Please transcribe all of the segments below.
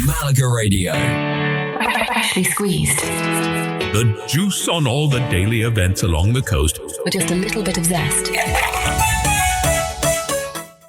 Malaga Radio. Freshly squeezed. The juice on all the daily events along the coast. With just a little bit of zest.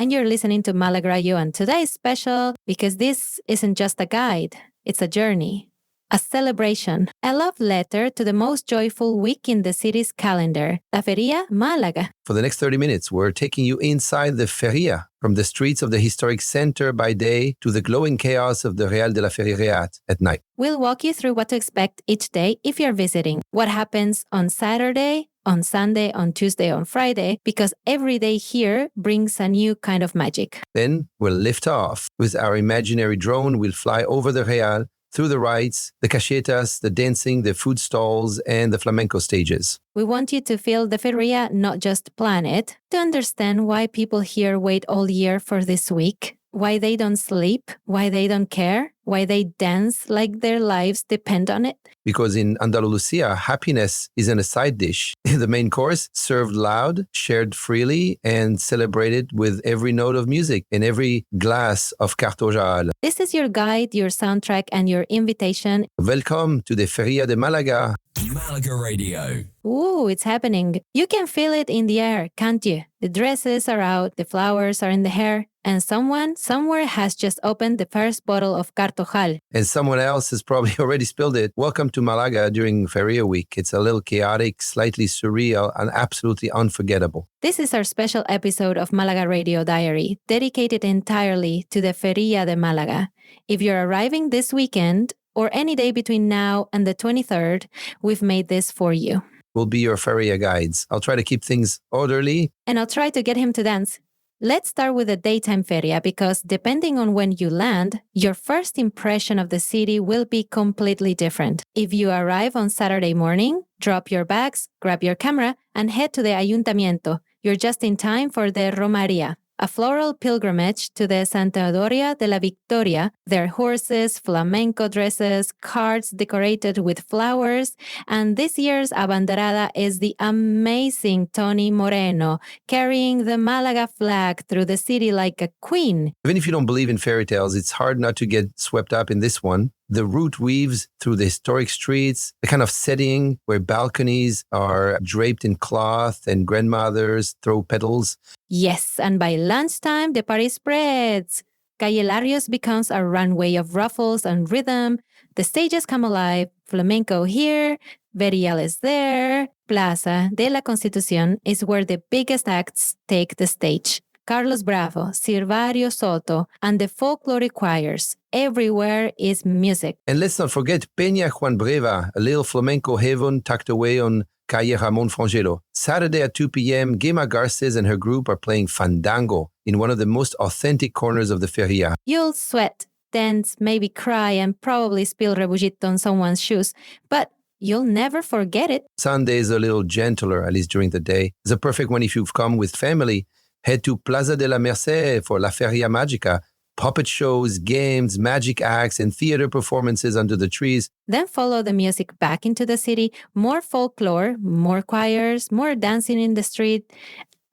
And you're listening to Malaga Radio, and today is special because this isn't just a guide, it's a journey, a celebration, a love letter to the most joyful week in the city's calendar, La Feria Málaga. For the next 30 minutes, we're taking you inside the Feria, from the streets of the historic center by day to the glowing chaos of the Real de la Feria at night. We'll walk you through what to expect each day if you're visiting, what happens on Saturday, on Sunday, on Tuesday, on Friday, because every day here brings a new kind of magic. Then we'll lift off. With our imaginary drone, we'll fly over the Real, through the rides, the casetas, the dancing, the food stalls, and the flamenco stages. We want you to feel the Feria, not just plan it, to understand why people here wait all year for this week, why they don't sleep, why they don't care, why they dance like their lives depend on it. Because in Andalucía, happiness isn't a side dish. The main course, served loud, shared freely, and celebrated with every note of music and every glass of Cartojal. This is your guide, your soundtrack, and your invitation. Welcome to the Feria de Málaga. Malaga Radio. Ooh, it's happening. You can feel it in the air, can't you? The dresses are out, the flowers are in the hair, and someone somewhere has just opened the first bottle of Cartojal. And someone else has probably already spilled it. Welcome to Malaga during Feria week. It's a little chaotic, slightly surreal, and absolutely unforgettable. This is our special episode of Malaga Radio Diary, dedicated entirely to the Feria de Málaga. If you're arriving this weekend, or any day between now and the 23rd, we've made this for you. We'll be your Feria guides. I'll try to keep things orderly. And I'll try to get him to dance. Let's start with the daytime feria because depending on when you land, your first impression of the city will be completely different. If you arrive on Saturday morning, drop your bags, grab your camera, and head to the Ayuntamiento. You're just in time for the Romaria, a floral pilgrimage to the Santa Doria de la Victoria. Their horses, flamenco dresses, carts decorated with flowers, and this year's abanderada is the amazing Tony Moreno, carrying the Malaga flag through the city like a queen. Even if you don't believe in fairy tales, it's hard not to get swept up in this one. The route weaves through the historic streets, the kind of setting where balconies are draped in cloth and grandmothers throw petals. Yes, and by lunchtime, the party spreads. Calle Larios becomes a runway of ruffles and rhythm. The stages come alive. Flamenco here, Verdiales there. Plaza de la Constitución is where the biggest acts take the stage. Carlos Bravo, Silvario Soto, and the folklore choirs. Everywhere is music. And let's not forget Peña Juan Breva, a little flamenco heaven tucked away on Calle Ramón Frangelo. Saturday at 2 p.m., Gemma Garces and her group are playing fandango in one of the most authentic corners of the Feria. You'll sweat, dance, maybe cry, and probably spill rebujito on someone's shoes, but you'll never forget it. Sunday is a little gentler, at least during the day. It's a perfect one if you've come with family. Head to Plaza de la Merced for La Feria Mágica. Puppet shows, games, magic acts, and theater performances under the trees. Then follow the music back into the city. More folklore, more choirs, more dancing in the street.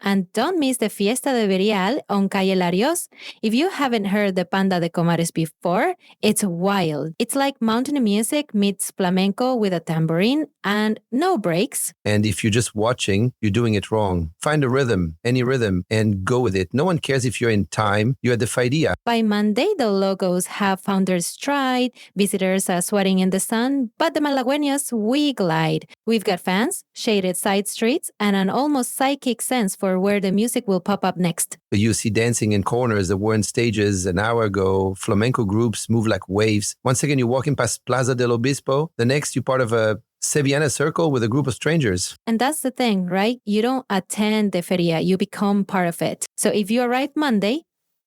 And don't miss the Fiesta de Verdiales on Calle Larios. If you haven't heard the Panda de Comares before, it's wild. It's like mountain music meets flamenco with a tambourine and no breaks. And if you're just watching, you're doing it wrong. Find a rhythm, any rhythm, and go with it. No one cares if you're in time. You're at the Feria. By Monday, the logos have found their stride. Visitors are sweating in the sun, but the Malagueños, we glide. We've got fans, shaded side streets, and an almost psychic sense for where the music will pop up next. You see dancing in corners that weren't stages an hour ago. Flamenco groups move like waves. One second you're walking past Plaza del Obispo. The next you're part of a Sevillanas circle with a group of strangers. And that's the thing, right? You don't attend the feria, you become part of it. So if you arrive Monday,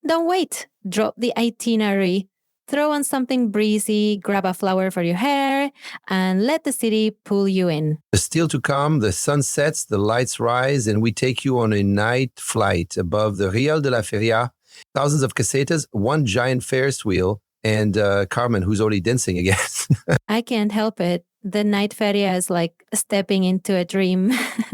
don't wait. Drop the itinerary. Throw on something breezy, grab a flower for your hair, and let the city pull you in. Still to come, the sun sets, the lights rise, and we take you on a night flight above the Real de la Feria. Thousands of casetas, one giant Ferris wheel, and Carmen, who's already dancing again. I can't help it. The night feria is like stepping into a dream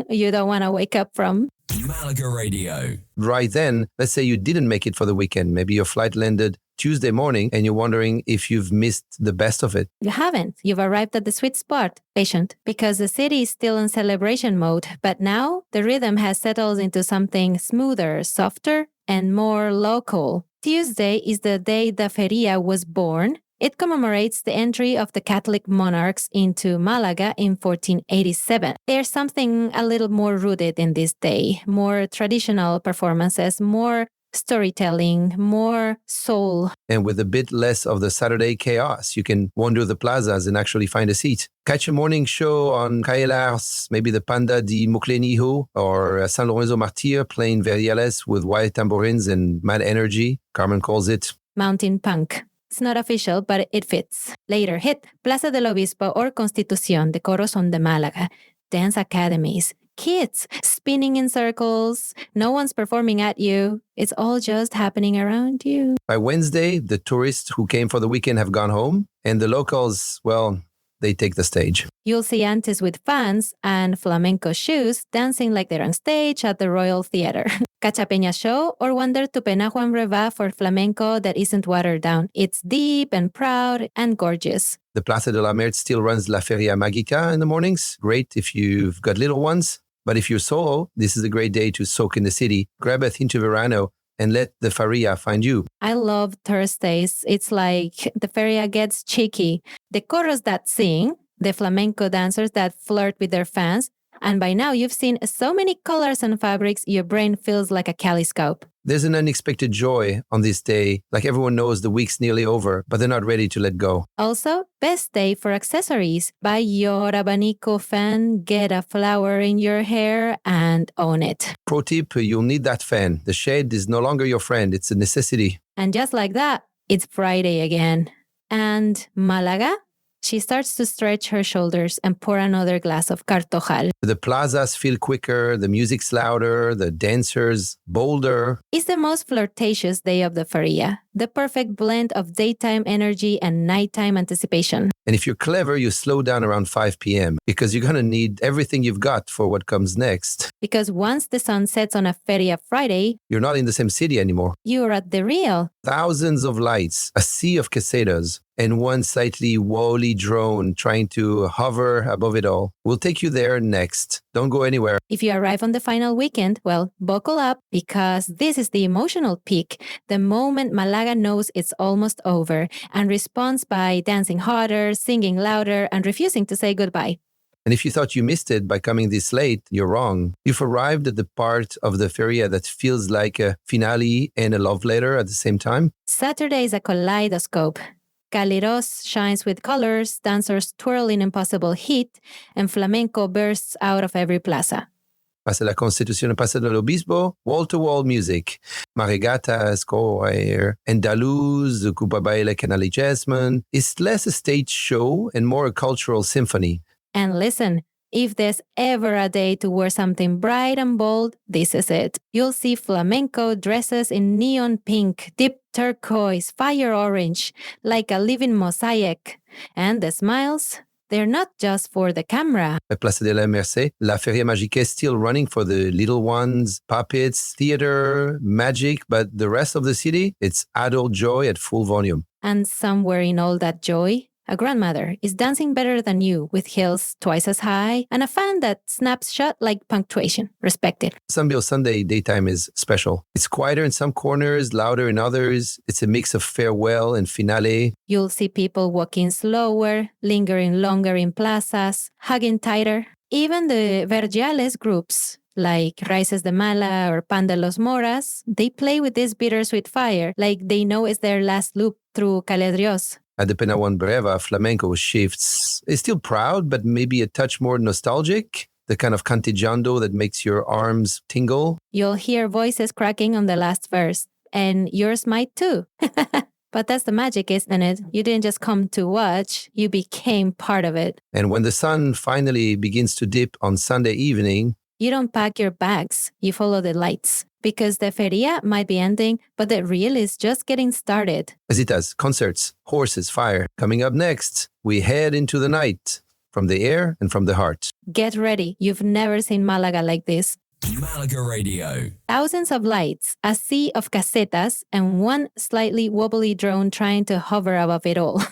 you don't want to wake up from. Malaga Radio. Right then, let's say you didn't make it for the weekend. Maybe your flight landed Tuesday morning and you're wondering if you've missed the best of it. You haven't. You've arrived at the sweet spot, patient, because the city is still in celebration mode, but now the rhythm has settled into something smoother, softer, and more local. Tuesday is the day the Feria was born. It commemorates the entry of the Catholic monarchs into Malaga in 1487. There's something a little more rooted in this day, more traditional performances, more storytelling, more soul. And with a bit less of the Saturday chaos, you can wander the plazas and actually find a seat. Catch a morning show on Casetas, maybe the Panda di Moclenijo or San Lorenzo Martir playing Verdiales with wild tambourines and mad energy. Carmen calls it Mountain punk. It's not official, but it fits. Later hit Plaza del Obispo or Constitución de Corazón de Málaga, dance academies, kids spinning in circles, no one's performing at you. It's all just happening around you. By Wednesday, the tourists who came for the weekend have gone home, and the locals, well, they take the stage. You'll see aunties with fans and flamenco shoes dancing like they're on stage at the Royal Theatre. Catch a peña show or wander to Penajuan Reva for flamenco that isn't watered down. It's deep and proud and gorgeous. The Plaza de la Merced still runs La Feria Mágica in the mornings. Great if you've got little ones. But if you're solo, this is a great day to soak in the city. Grab a tinto verano and let the Feria find you. I love Thursdays. It's like the Feria gets cheeky. The choros that sing, the flamenco dancers that flirt with their fans, and by now you've seen so many colors and fabrics, your brain feels like a kaleidoscope. There's an unexpected joy on this day, like everyone knows the week's nearly over, but they're not ready to let go. Also, best day for accessories. Buy your abanico fan, get a flower in your hair, and own it. Pro tip, you'll need that fan. The shade is no longer your friend, it's a necessity. And just like that, it's Friday again. And Malaga? She starts to stretch her shoulders and pour another glass of Cartojal. The plazas feel quicker, the music's louder, the dancers bolder. It's the most flirtatious day of the Feria, the perfect blend of daytime energy and nighttime anticipation. And if you're clever, you slow down around 5 p.m. because you're going to need everything you've got for what comes next. Because once the sun sets on a Feria Friday, You're not in the same city anymore. you're at the real. Thousands of lights, a sea of casetas, and one slightly woolly drone trying to hover above it all. We'll take you there next. Don't go anywhere. If you arrive on the final weekend, well, buckle up because this is the emotional peak, the moment Malaga knows it's almost over and responds by dancing harder, singing louder, and refusing to say goodbye. And if you thought you missed it by coming this late, you're wrong. You've arrived at the part of the feria that feels like a finale and a love letter at the same time. Saturday is a kaleidoscope. Caliros shines with colors, dancers twirl in impossible heat, and flamenco bursts out of every plaza. Pasa la Constitución, Pasa del Obispo, wall-to-wall music. Marigatas, choir, Andaluz, Cuba Baile, Canali Jasmine. It's less a stage show and more a cultural symphony. And listen, if there's ever a day to wear something bright and bold, this is it. You'll see flamenco dresses in neon pink, deep turquoise, fire orange, like a living mosaic. And the smiles, they're not just for the camera. At Plaza de la Merced, La Feria Mágica is still running for the little ones, puppets, theater, magic, but the rest of the city, it's adult joy at full volume. And somewhere in all that joy, a grandmother is dancing better than you with heels twice as high and a fan that snaps shut like punctuation. Respect it. Sunbill Sunday daytime is special. It's quieter in some corners, louder in others. It's a mix of farewell and finale. You'll see people walking slower, lingering longer in plazas, hugging tighter. Even the Verdiales groups, like Raíces de Mala or Pan de los Moras, they play with this bittersweet fire, like they know it's their last loop through Caledrios. At the Penajuan Breva, flamenco shifts. It's still proud, but maybe a touch more nostalgic. The kind of cantillando that makes your arms tingle. You'll hear voices cracking on the last verse, and yours might too. But that's the magic, isn't it? You didn't just come to watch, you became part of it. And when the sun finally begins to dip on Sunday evening, You don't pack your bags, you follow the lights. Because the feria might be ending, but the reel is just getting started. Visitas, concerts, horses, fire. Coming up next, we head into the night, from the air and from the heart. Get ready, you've never seen Malaga like this. Malaga Radio. Thousands of lights, a sea of casetas, and one slightly wobbly drone trying to hover above it all.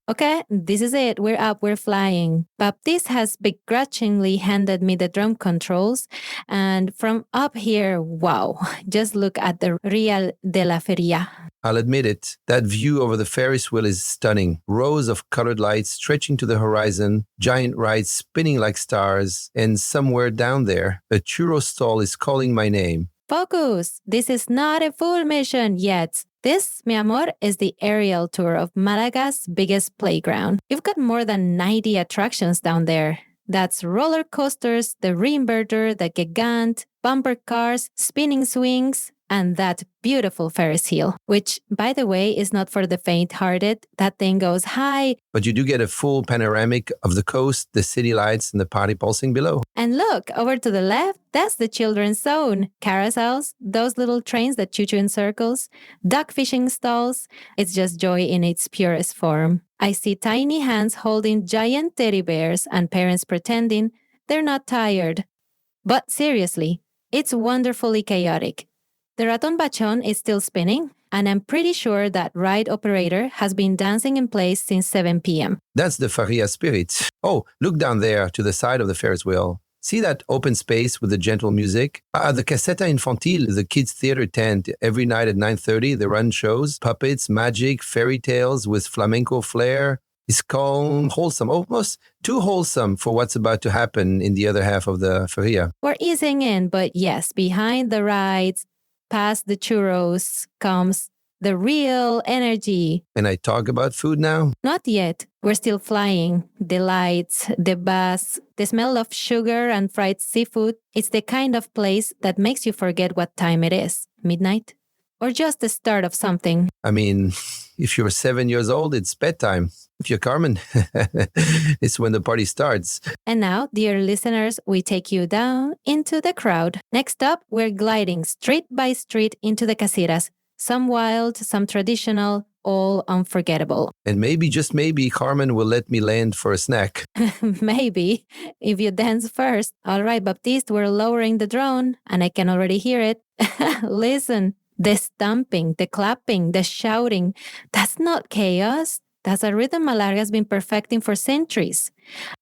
Okay, this is it. We're up, we're flying. Baptiste has begrudgingly handed me the drum controls. And from up here, wow, just look at the Real de la Feria. I'll admit it, that view over the Ferris wheel is stunning. Rows of colored lights stretching to the horizon, giant rides spinning like stars, and somewhere down there, a churro stall is calling my name. Focus! This is not a full mission yet. This, mi amor, is the aerial tour of Malaga's biggest playground. You've got more than 90 attractions down there. That's roller coasters, the reinverter, the gigant, bumper cars, spinning swings, and that beautiful Ferris wheel, which, by the way, is not for the faint-hearted. That thing goes high. But you do get a full panoramic of the coast, the city lights, and the party pulsing below. And look, over to the left, that's the children's zone. Carousels, those little trains that choo-choo in circles, duck fishing stalls. It's just joy in its purest form. I see tiny hands holding giant teddy bears and parents pretending they're not tired. But seriously, it's wonderfully chaotic. The Raton Bachon is still spinning, and I'm pretty sure that ride operator has been dancing in place since 7 p.m. That's the Faria spirit. Oh, look down there to the side of the Ferris wheel. See that open space with the gentle music? The Caseta Infantile, the kids' theater tent. Every night at 9:30, they run shows, puppets, magic, fairy tales with flamenco flair. It's calm, wholesome, almost too wholesome for what's about to happen in the other half of the Feria. We're easing in, but yes, behind the rides, past the churros, comes the real energy. And I talk about food now? Not yet. We're still flying. The lights, the buzz, the smell of sugar and fried seafood. It's the kind of place that makes you forget what time it is. Midnight? Or just the start of something. I mean, if you're 7 years old, it's bedtime. If you're Carmen, it's when the party starts. And now, dear listeners, we take you down into the crowd. Next up, we're gliding street by street into the casetas. Some wild, some traditional, all unforgettable. And maybe, just maybe, Carmen will let me land for a snack. Maybe, if you dance first. All right, Baptiste, we're lowering the drone, and I can already hear it. Listen, the stomping, the clapping, the shouting, that's not chaos. That's a rhythm Malaga has been perfecting for centuries.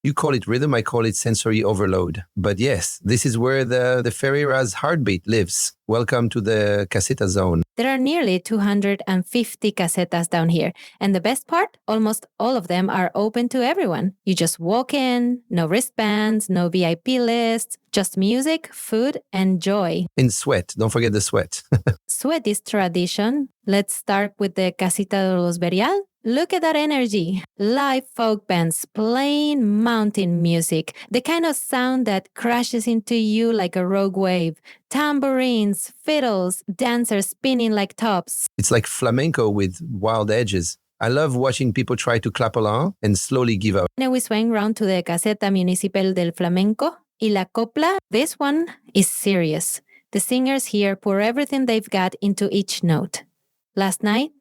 You call it rhythm, I call it sensory overload. But yes, this is where the Ferreira's heartbeat lives. Welcome to the caseta zone. There are nearly 250 casetas down here. And the best part, almost all of them are open to everyone. You just walk in, no wristbands, no VIP lists, just music, food, and joy. In sweat, don't forget the sweat. Sweat is tradition. Let's start with the Casita de los Verdiales. Look at that energy. Live folk bands playing mountain music, the kind of sound that crashes into you like a rogue wave. Tambourines, fiddles, dancers spinning like tops. It's like flamenco with wild edges. I love watching people try to clap along and slowly give up. Now we swing round to the Caseta Municipal del Flamenco. Y la copla, this one is serious. The singers here pour everything they've got into each note. Last night,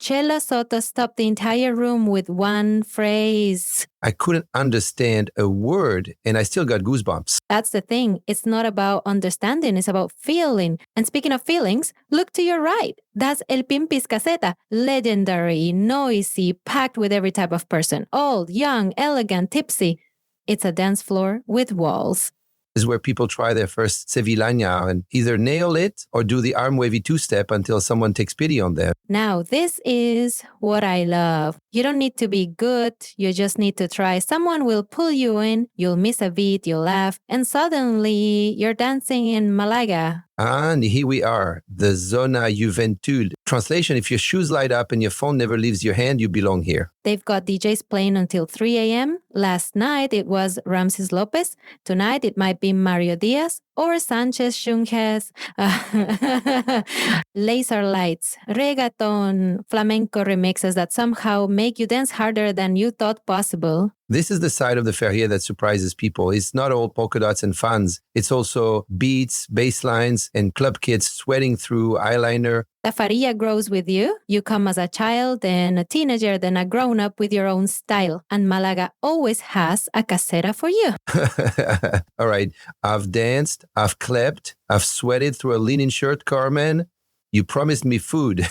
Chela Soto stopped the entire room with one phrase. I couldn't understand a word, and I still got goosebumps. That's the thing. It's not about understanding, it's about feeling. And speaking of feelings, look to your right. That's El Pimpis Caseta. Legendary, noisy, packed with every type of person. Old, young, elegant, tipsy. It's a dance floor with walls. Is where people try their first Sevillana and either nail it or do the arm wavy two-step until someone takes pity on them. Now, this is what I love. You don't need to be good. You just need to try. Someone will pull you in. You'll miss a beat. You'll laugh. And suddenly, you're dancing in Malaga. And here we are, the Zona Juventud. Translation, if your shoes light up and your phone never leaves your hand, you belong here. They've got DJs playing until 3 a.m. Last night, it was Ramses Lopez. Tonight, it might be Mario Diaz or Sanchez Shunges. Laser lights, reggaeton, flamenco remixes that somehow make you dance harder than you thought possible. This is the side of the Feria that surprises people. It's not all polka dots and fans. It's also beats, bass lines, and club kids sweating through eyeliner, The feria grows with you. You come as a child, then a teenager, then a grown-up with your own style. And Malaga always has a caseta for you. All right. I've danced, I've clapped, I've sweated through a linen shirt, Carmen. You promised me food.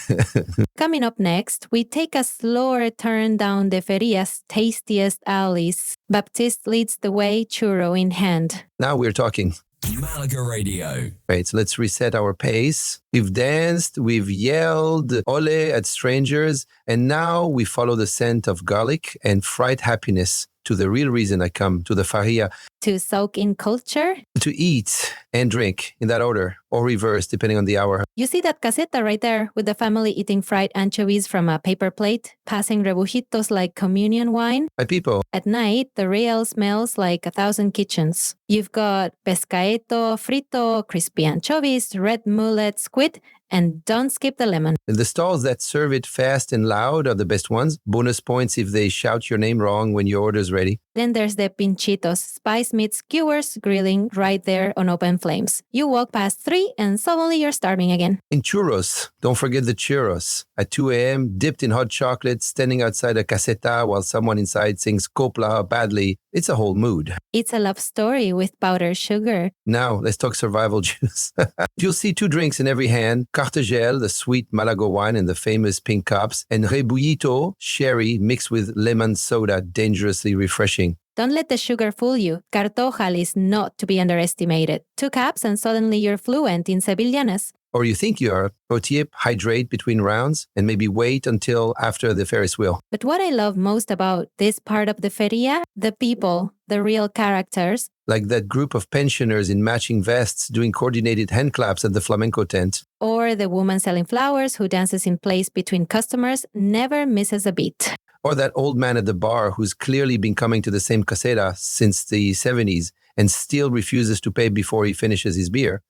Coming up next, we take a slower turn down the feria's tastiest alleys. Baptiste leads the way, churro in hand. Now we're talking. Malaga Radio. Right, so let's reset our pace. We've danced, we've yelled ole at strangers, and now we follow the scent of garlic and fried happiness to the real reason I come to the feria. To soak in culture. To eat and drink in that order, or reverse, depending on the hour. You see that caseta right there with the family eating fried anchovies from a paper plate, passing rebujitos like communion wine. My people. At night, the real smells like 1,000 kitchens. You've got pescaeto, frito, crispy anchovies, red mullet, squid, and don't skip the lemon. The stalls that serve it fast and loud are the best ones. Bonus points if they shout your name wrong when your order's ready. Then there's the pinchitos, spice meat skewers grilling right there on open flames. You walk past 3 and suddenly you're starving again. In churros, don't forget the churros. At 2 a.m., dipped in hot chocolate, standing outside a caseta while someone inside sings copla badly. It's a whole mood. It's a love story with powdered sugar. Now, let's talk survival juice. You'll see 2 drinks in every hand. Cartojal, the sweet Malaga wine in the famous pink cups, and rebullito, sherry mixed with lemon soda, dangerously refreshing. Don't let the sugar fool you. Cartojal is not to be underestimated. 2 cups and suddenly you're fluent in Sevillanas. Or you think you are. Pro tip, hydrate between rounds and maybe wait until after the Ferris wheel. But what I love most about this part of the feria, the people, the real characters. Like that group of pensioners in matching vests doing coordinated hand claps at the flamenco tent. Or the woman selling flowers who dances in place between customers, never misses a beat. Or that old man at the bar who's clearly been coming to the same caseta since the 70s and still refuses to pay before he finishes his beer.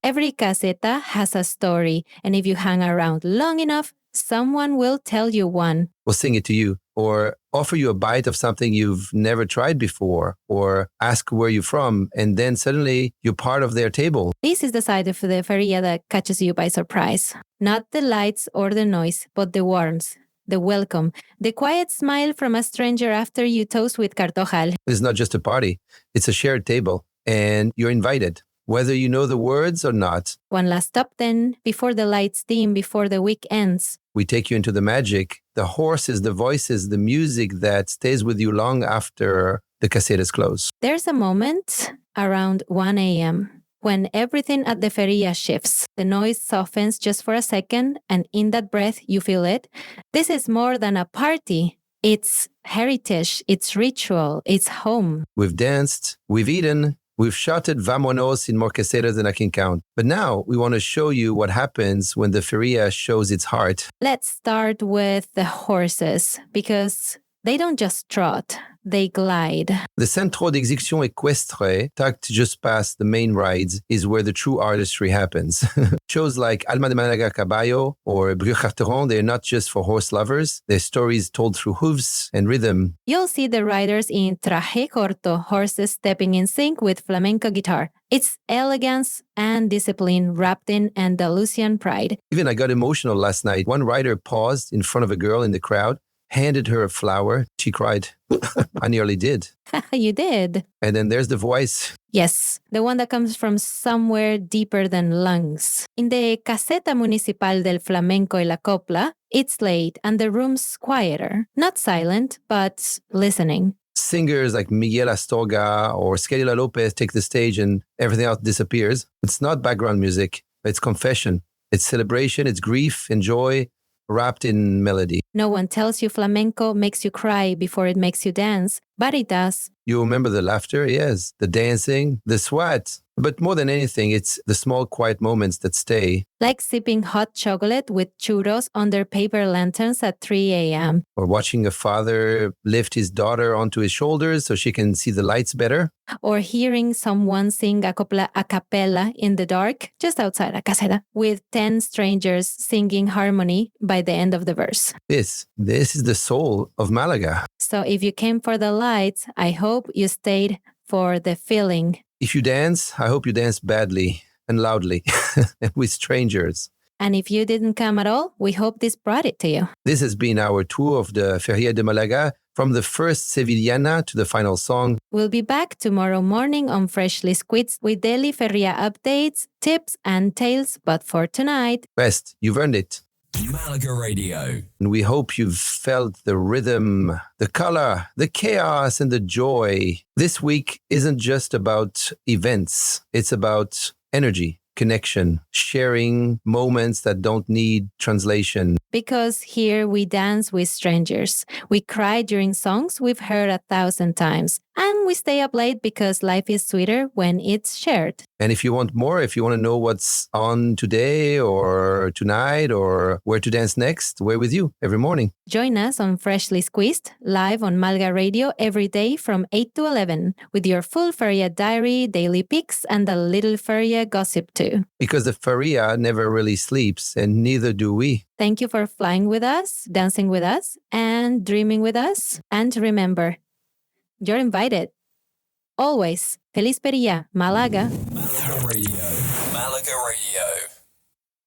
Every caseta has a story, and if you hang around long enough, someone will tell you one. Will sing it to you, or offer you a bite of something you've never tried before, or ask where you're from, and then suddenly you're part of their table. This is the side of the feria that catches you by surprise. Not the lights or the noise, but the warmth, the welcome, the quiet smile from a stranger after you toast with Cartojal. It's not just a party, it's a shared table, and you're invited, whether you know the words or not. One last stop then, before the lights dim, before the week ends. We take you into the magic, the horses, the voices, the music that stays with you long after the casetas close. There's a moment around 1 a.m. when everything at the feria shifts. The noise softens just for a second, and in that breath, you feel it. This is more than a party. It's heritage, it's ritual, it's home. We've danced, we've eaten, we've shouted vamonos in more casetas than I can count. But now we want to show you what happens when the feria shows its heart. Let's start with the horses, because they don't just trot, they glide. The Centro d'Exécution Équestre, tucked just past the main rides, is where the true artistry happens. Shows like Alma de Malaga Caballo or Brujarteron, they're not just for horse lovers. They're stories told through hooves and rhythm. You'll see the riders in traje corto, horses stepping in sync with flamenco guitar. It's elegance and discipline wrapped in Andalusian pride. Even I got emotional last night. One rider paused in front of a girl in the crowd, handed her a flower. She cried. I nearly did. You did. And then there's the voice. Yes, the one that comes from somewhere deeper than lungs. In the Caseta Municipal del Flamenco y la Copla, it's late and the room's quieter. Not silent, but listening. Singers like Miguel Astorga or Skelly Lopez take the stage and everything else disappears. It's not background music. It's confession. It's celebration. It's grief and joy wrapped in melody. No one tells you flamenco makes you cry before it makes you dance, but it does. You remember the laughter? Yes. The dancing, the sweat. But more than anything, it's the small, quiet moments that stay. Like sipping hot chocolate with churros under paper lanterns at 3 a.m. Or watching a father lift his daughter onto his shoulders so she can see the lights better. Or hearing someone sing a copla a cappella in the dark just outside a caseta with 10 strangers singing harmony by the end of the verse. This is the soul of Malaga. So if you came for the lights, I hope you stayed for the feeling. If you dance, I hope you dance badly and loudly and with strangers. And if you didn't come at all, we hope this brought it to you. This has been our tour of the Feria de Málaga, from the first Sevillana to the final song. We'll be back tomorrow morning on Freshly Squeezed with daily Feria updates, tips, and tales. But for tonight, Rest, you've earned it. Malaga Radio. And we hope you've felt the rhythm, the color, the chaos, and the joy. This week isn't just about events. It's about energy, connection, sharing moments that don't need translation. because here we dance with strangers, we cry during songs we've heard 1,000 times, and we stay up late because life is sweeter when it's shared. And if you want more, if you want to know what's on today or tonight or where to dance next, we're with you every morning. Join us on Freshly Squeezed, live on Malaga Radio every day from 8 to 11, with your full Feria diary, daily pics, and a little Feria gossip too. Because the Feria never really sleeps, and neither do we. Thank you for flying with us, dancing with us, and dreaming with us. And remember, you're invited. Always. Feliz Feria, Malaga. Malaga Radio.